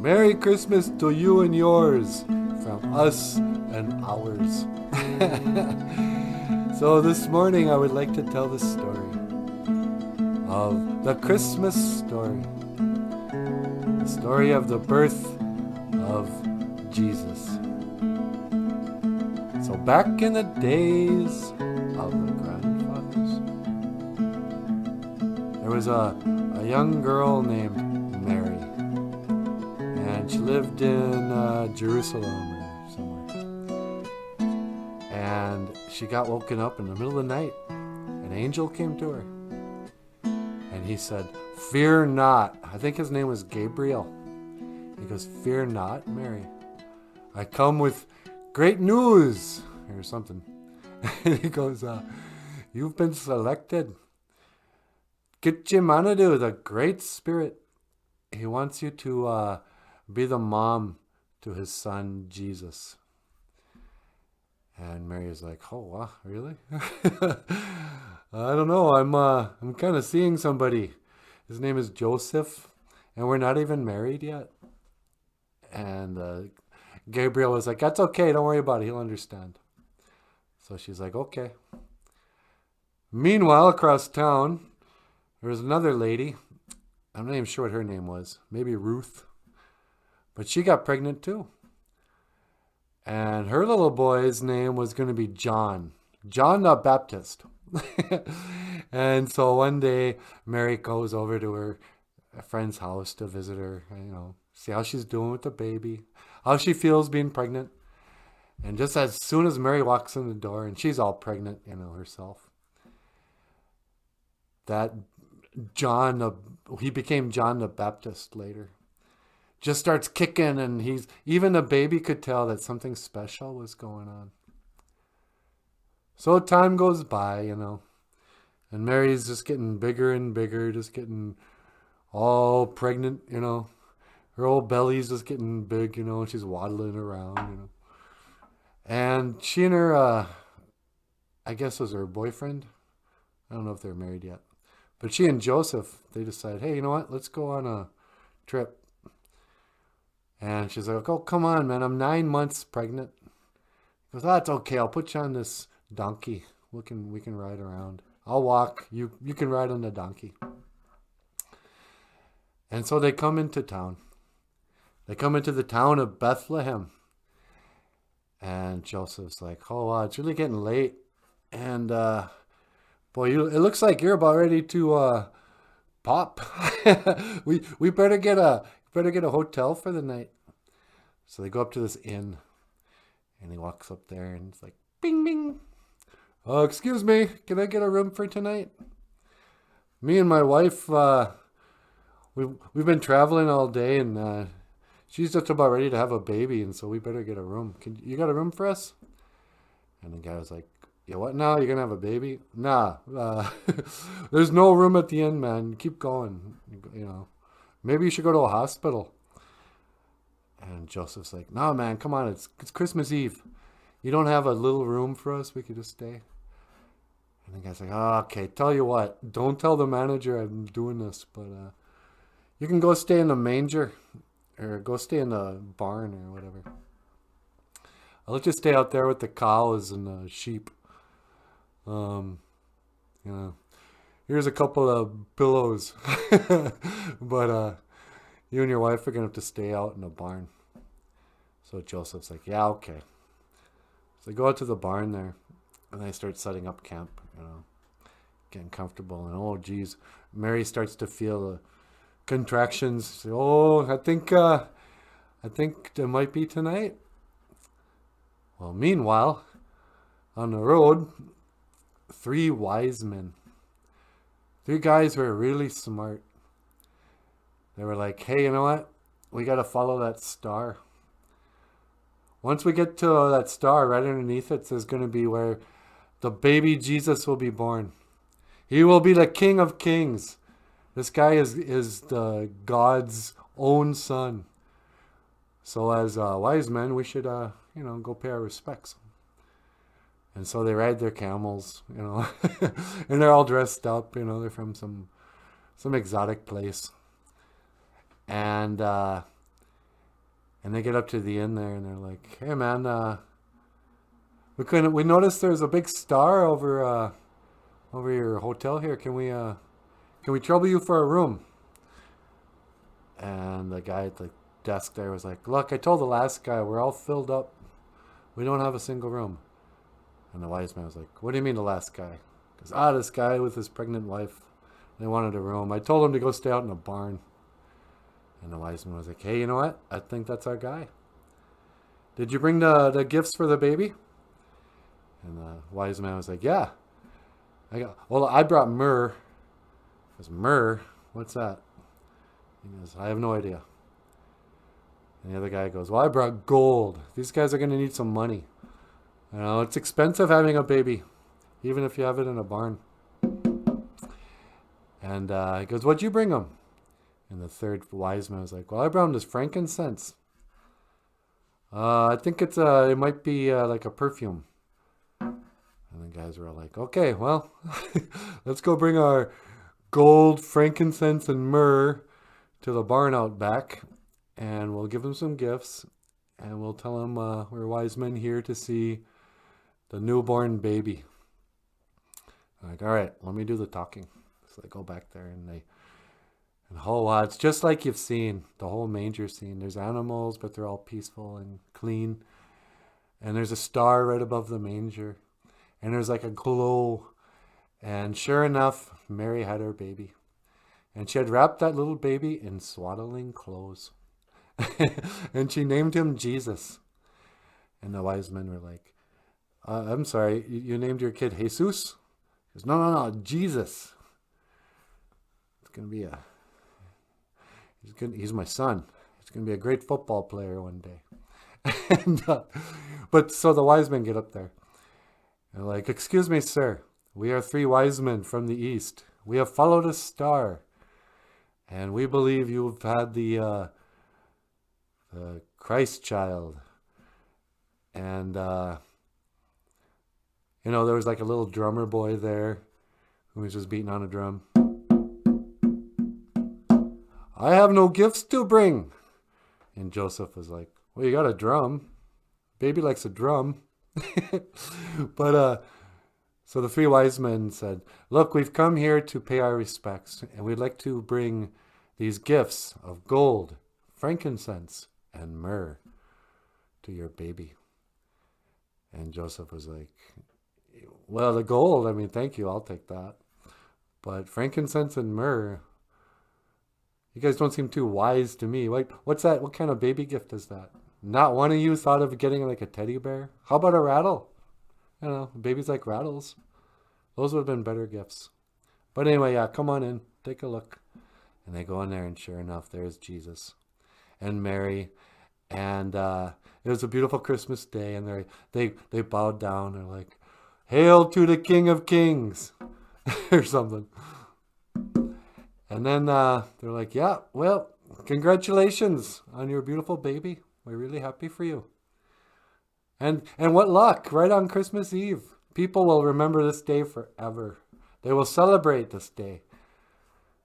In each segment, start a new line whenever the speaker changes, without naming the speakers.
Merry Christmas to you and yours from us and ours. So this morning I would like to tell the story of the Christmas story. The story of the birth of Jesus. So back in the days of the grandfathers, there was a young girl named Mary. And she lived in Jerusalem or somewhere. And she got woken up in the middle of the night. An angel came to her. And he said, "Fear not." I think his name was Gabriel. He goes, "Fear not, Mary. I come with great news," or something. And he goes, "You've been selected. Kitchimanadu, the Great Spirit. He wants you to be the mom to his son, Jesus." And Mary is like, "Oh, wow, really?" "I don't know. I'm kind of seeing somebody. His name is Joseph, and we're not even married yet." And Gabriel was like, "That's okay. Don't worry about it. He'll understand." So she's like, "Okay." Meanwhile, across town, there was another lady. I'm not even sure what her name was. Maybe Ruth. But she got pregnant too. And her little boy's name was going to be John. John the Baptist. And so one day, Mary goes over to her friend's house to visit her, see how she's doing with the baby, how she feels being pregnant. And just as soon as Mary walks in the door, and she's all pregnant, herself, that he became John the Baptist later. Just starts kicking, and even the baby could tell that something special was going on. So time goes by, and Mary's just getting bigger and bigger, just getting all pregnant, Her old belly's just getting big, and she's waddling around, And she and her, I guess was her boyfriend. I don't know if they're married yet. But she and Joseph, they decide, hey, you know what? Let's go on a trip. And she's like, "Oh, come on, man. I'm 9 months pregnant." He goes, "Oh, that's okay. I'll put you on this donkey. We can ride around. I'll walk. You can ride on the donkey." And so they come into town. They come into the town of Bethlehem. And Joseph's like, "Oh, wow, it's really getting late. And, boy, it looks like you're about ready to pop. we better get a hotel for the night." So they go up to this inn, and he walks up there, and it's like, bing, bing. "Oh, excuse me, can I get a room for tonight? Me and my wife, we've been traveling all day, and she's just about ready to have a baby, and so we better get a room. You got a room for us?" And the guy was like, "Yeah, what now? You're gonna have a baby?" "Nah, there's no room at the inn, man. Keep going. Maybe you should go to a hospital." And Joseph's like, "No, man, come on. It's Christmas Eve. You don't have a little room for us? We could just stay." And the guy's like, "Oh, okay, tell you what. Don't tell the manager I'm doing this, but you can go stay in the manger or go stay in the barn or whatever. I'll let you stay out there with the cows and the sheep. Here's a couple of pillows. But you and your wife are going to have to stay out in the barn." So Joseph's like, "Yeah, okay." So they go out to the barn there, and they start setting up camp, getting comfortable. And, oh, geez, Mary starts to feel the contractions. She's like, "Oh, I think it might be tonight." Well, meanwhile, on the road, 3 wise men, 3 guys who are really smart. They were like, "Hey, you know what? We got to follow that star. Once we get to that star, right underneath it is going to be where the baby Jesus will be born. He will be the King of Kings. This guy is the God's own son. So as wise men, we should, go pay our respects." And so they ride their camels, and they're all dressed up, they're from some exotic place. And And they get up to the inn there, and they're like, "Hey, man, we noticed there's a big star over your hotel here. Can we trouble you for a room?" And the guy at the desk there was like, "Look, I told the last guy we're all filled up. We don't have a single room." And the wise man was like, "What do you mean the last guy?" Because this guy with his pregnant wife, they wanted a room. I told him to go stay out in a barn." And the wise man was like, "Hey, you know what? I think that's our guy. Did you bring the gifts for the baby?" And the wise man was like, "Yeah. I brought myrrh." He goes, "Myrrh? What's that?" He goes, "I have no idea." And the other guy goes, "Well, I brought gold. These guys are going to need some money. You know, it's expensive having a baby, even if you have it in a barn." And he goes, "What'd you bring him?" And the third wise man was like, "Well, I brought him this frankincense. I think it might be like a perfume." And the guys were all like, "Okay, well, let's go bring our gold, frankincense, and myrrh to the barn out back, and we'll give him some gifts, and we'll tell him we're wise men here to see the newborn baby." I'm like, "All right, let me do the talking." So they go back there, and it's just like you've seen the whole manger scene. There's animals, but they're all peaceful and clean. And there's a star right above the manger. And there's like a glow. And sure enough, Mary had her baby. And she had wrapped that little baby in swaddling clothes. And she named him Jesus. And the wise men were like, "I'm sorry, you named your kid Jesus?" He goes, No, Jesus. It's going to be he's my son. He's going to be a great football player one day. But so the wise men get up there. They're like, "Excuse me, sir. We are 3 wise men from the east. We have followed a star. And we believe you've had the Christ child." And, there was like a little drummer boy there who was just beating on a drum. "I have no gifts to bring." And Joseph was like, "Well, you got a drum. Baby likes a drum." But so the 3 wise men said, "Look, we've come here to pay our respects, and we'd like to bring these gifts of gold, frankincense, and myrrh to your baby." And Joseph was like, "Well, the gold, I mean, thank you, I'll take that. But frankincense and myrrh, you guys don't seem too wise to me. What's that? What kind of baby gift is that? Not one of you thought of getting like a teddy bear? How about a rattle? Babies like rattles. Those would have been better gifts." But anyway, yeah, come on in, take a look." And they go in there, and sure enough, there's Jesus and Mary. And it was a beautiful Christmas day, and they bowed down. They're like, "Hail to the King of Kings," or something. And then they're like, "Yeah, well, congratulations on your beautiful baby. We're really happy for you. And what luck, right on Christmas Eve. People will remember this day forever. They will celebrate this day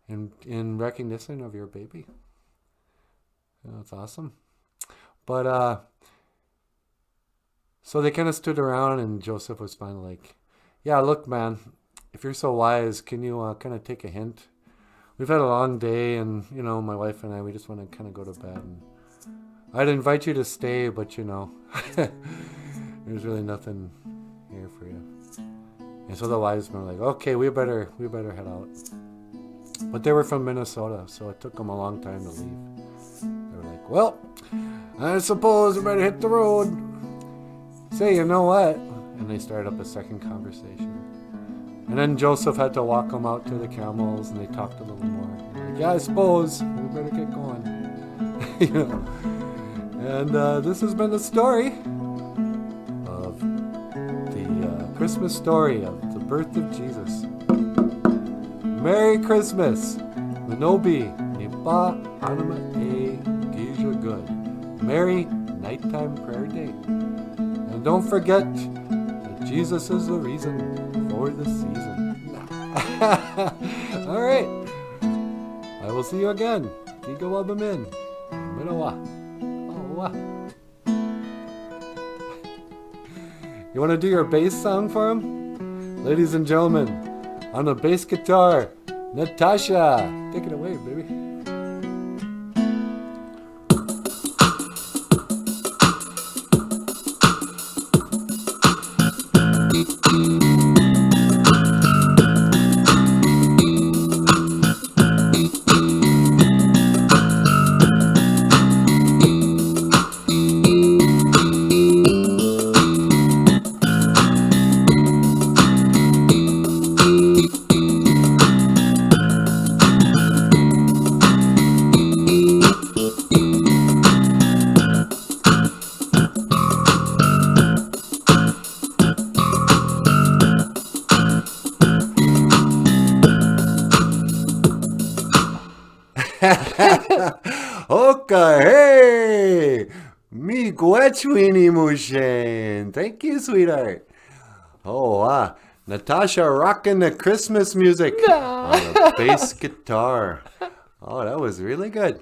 in recognition of your baby." That's awesome. But so they kind of stood around, and Joseph was finally like, "Yeah, look, man, if you're so wise, can you kind of take a hint? We've had a long day, and, my wife and I, we just want to kind of go to bed. And I'd invite you to stay, but, there's really nothing here for you." And so the wise men were like, "Okay, we better head out." But they were from Minnesota, so it took them a long time to leave. They were like, "Well, I suppose we better hit the road. Say, you know what?" And they started up a second conversation. And then Joseph had to walk them out to the camels, and they talked a little more. Like, "Yeah, I suppose we better get going." And this has been the story of the Christmas story of the birth of Jesus. Merry Christmas! Manobi, Nipa, Anima, E, Gija Good. Merry nighttime prayer day. And don't forget that Jesus is the reason for the season. All right. I will see you again. GOFUNDME. Minawa. wow. You want to do your bass song for him? Ladies and gentlemen, on the bass guitar, Natasha. Take it away, baby. Okay, hey, mi gwechwini mushin. Thank you, sweetheart. Oh, Natasha rocking the Christmas music on a bass guitar. Oh, that was really good.